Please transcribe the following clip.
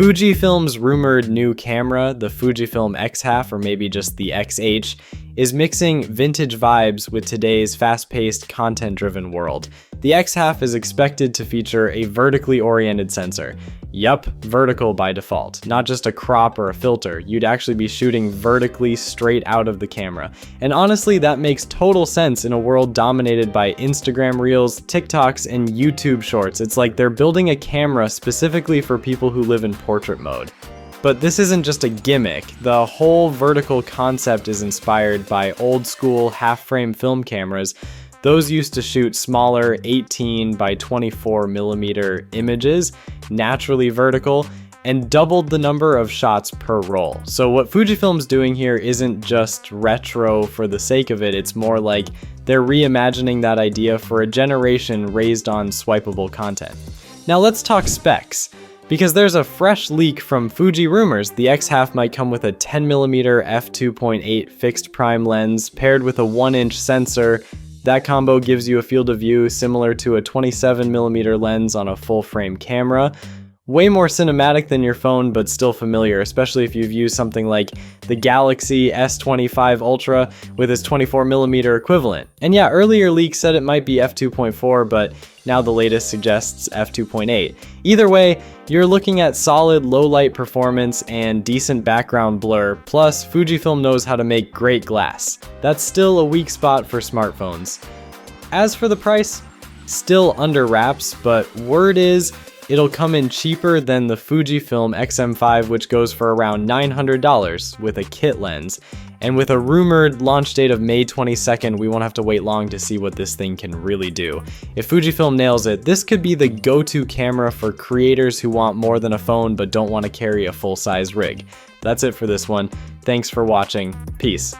Fujifilm's rumored new camera, the Fujifilm X-Half or maybe just the XH, is mixing vintage vibes with today's fast-paced, content-driven world. The X-Half is expected to feature a vertically oriented sensor. Yup, vertical by default, not just a crop or a filter. You'd actually be shooting vertically straight out of the camera. And honestly, that makes total sense in a world dominated by Instagram Reels, TikToks, and YouTube Shorts. It's like they're building a camera specifically for people who live in portrait mode. But this isn't just a gimmick. The whole vertical concept is inspired by old school half-frame film cameras. Those used to shoot smaller 18 by 24 millimeter images, naturally vertical, and doubled the number of shots per roll. So what Fujifilm's doing here isn't just retro for the sake of it, it's more like they're reimagining that idea for a generation raised on swipeable content. Now let's talk specs. Because there's a fresh leak from Fuji rumors the X-Half might come with a 10mm f2.8 fixed prime lens paired with a 1-inch sensor. That combo gives you a field of view similar to a 27mm lens on a full-frame camera. Way more cinematic than your phone, but still familiar, especially if you've used something like the Galaxy S25 Ultra with its 24mm equivalent. And yeah, earlier leaks said it might be f2.4, but now the latest suggests f2.8. Either way, you're looking at solid low-light performance and decent background blur, plus Fujifilm knows how to make great glass. That's still a weak spot for smartphones. As for the price, still under wraps, but word is it'll come in cheaper than the Fujifilm X-M5, which goes for around $900 with a kit lens. And with a rumored launch date of May 22nd, we won't have to wait long to see what this thing can really do. If Fujifilm nails it, this could be the go-to camera for creators who want more than a phone but don't want to carry a full-size rig. That's it for this one. Thanks for watching. Peace.